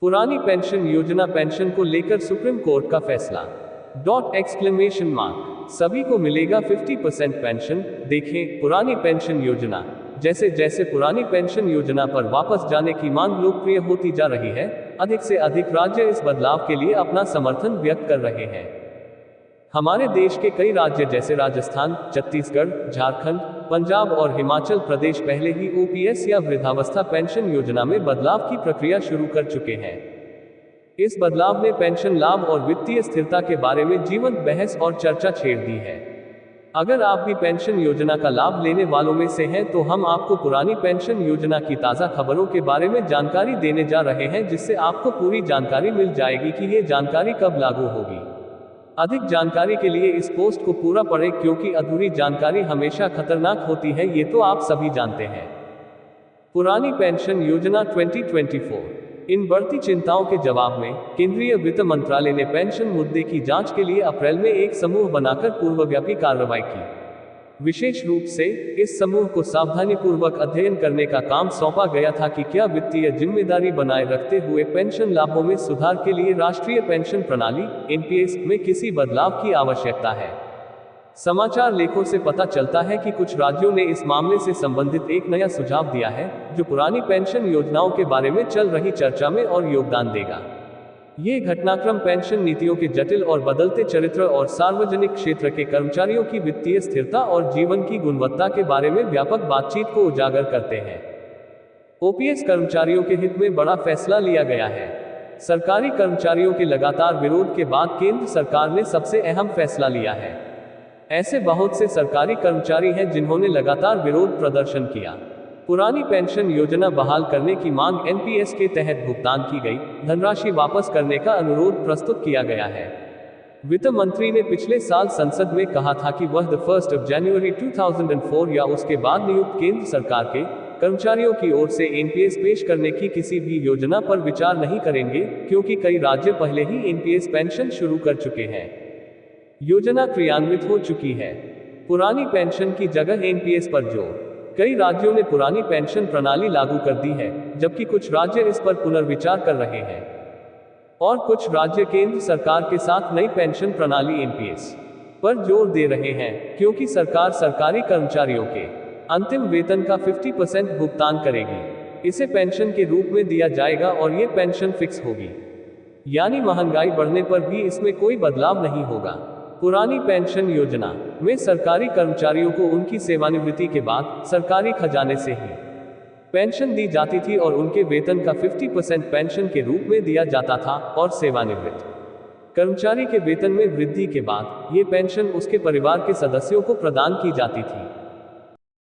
पुरानी पेंशन योजना पेंशन को लेकर सुप्रीम कोर्ट का फैसला। ! सभी को मिलेगा 50% पेंशन। देखें पुरानी पेंशन योजना। जैसे जैसे पुरानी पेंशन योजना पर वापस जाने की मांग लोकप्रिय होती जा रही है, अधिक से अधिक राज्य इस बदलाव के लिए अपना समर्थन व्यक्त कर रहे हैं। हमारे देश के कई राज्य जैसे राजस्थान, छत्तीसगढ़, झारखंड, पंजाब और हिमाचल प्रदेश पहले ही ओपीएस या वृद्धावस्था पेंशन योजना में बदलाव की प्रक्रिया शुरू कर चुके हैं। इस बदलाव ने पेंशन लाभ और वित्तीय स्थिरता के बारे में जीवंत बहस और चर्चा छेड़ दी है। अगर आप भी पेंशन योजना का लाभ लेने वालों में से हैं तो हम आपको पुरानी पेंशन योजना की ताज़ा खबरों के बारे में जानकारी देने जा रहे हैं, जिससे आपको पूरी जानकारी मिल जाएगी कि ये जानकारी कब लागू होगी। अधिक जानकारी के लिए इस पोस्ट को पूरा पढ़ें, क्योंकि अधूरी जानकारी हमेशा खतरनाक होती है, ये तो आप सभी जानते हैं। पुरानी पेंशन योजना 2024। इन बढ़ती चिंताओं के जवाब में केंद्रीय वित्त मंत्रालय ने पेंशन मुद्दे की जांच के लिए अप्रैल में एक समूह बनाकर पूर्वव्यापी कार्रवाई की। विशेष रूप से इस समूह को सावधानीपूर्वक अध्ययन करने का काम सौंपा गया था कि क्या वित्तीय जिम्मेदारी बनाए रखते हुए पेंशन लाभों में सुधार के लिए राष्ट्रीय पेंशन प्रणाली एनपीएस में किसी बदलाव की आवश्यकता है। समाचार लेखों से पता चलता है कि कुछ राज्यों ने इस मामले से संबंधित एक नया सुझाव दिया है, जो पुरानी पेंशन योजनाओं के बारे में चल रही चर्चा में और योगदान देगा। ये घटनाक्रम पेंशन नीतियों के जटिल और बदलते चरित्र और सार्वजनिक क्षेत्र के कर्मचारियों की वित्तीय स्थिरता और जीवन की गुणवत्ता के बारे में व्यापक बातचीत को उजागर करते हैं। ओपीएस कर्मचारियों के हित में बड़ा फैसला लिया गया है। सरकारी कर्मचारियों के लगातार विरोध के बाद केंद्र सरकार ने सबसे अहम फैसला लिया है। ऐसे बहुत से सरकारी कर्मचारी हैं जिन्होंने लगातार विरोध प्रदर्शन किया। पुरानी पेंशन योजना बहाल करने की मांग एनपीएस के तहत भुगतान की गई धनराशि वापस करने का अनुरोध प्रस्तुत किया गया है। वित्त मंत्री ने पिछले साल संसद में कहा था कि वह 1 जनवरी 2004 या उसके बाद नियुक्त केंद्र सरकार के कर्मचारियों की ओर से एनपीएस पेश करने की किसी भी योजना पर विचार नहीं करेंगे, क्योंकि कई राज्य पहले ही एनपीएस पेंशन शुरू कर चुके हैं। योजना क्रियान्वित हो चुकी है। पुरानी पेंशन की जगह एनपीएस पर जोर। कई राज्यों ने पुरानी पेंशन प्रणाली लागू कर दी है, जबकि कुछ राज्य इस पर पुनर्विचार कर रहे हैं। और कुछ राज्य केंद्र सरकार के साथ नई पेंशन प्रणाली एनपीएस पर जोर दे रहे हैं, क्योंकि सरकार सरकारी कर्मचारियों के अंतिम वेतन का 50% भुगतान करेगी। इसे पेंशन के रूप में दिया जाएगा और ये पेंशन फिक्स होगी, यानी महंगाई बढ़ने पर भी इसमें कोई बदलाव नहीं होगा। पुरानी पेंशन योजना में सरकारी कर्मचारियों को उनकी सेवानिवृत्ति के बाद सरकारी खजाने से ही पेंशन दी जाती थी और उनके वेतन का 50% पेंशन के रूप में दिया जाता था, और सेवानिवृत्त कर्मचारी के वेतन में वृद्धि के बाद ये पेंशन उसके परिवार के सदस्यों को प्रदान की जाती थी।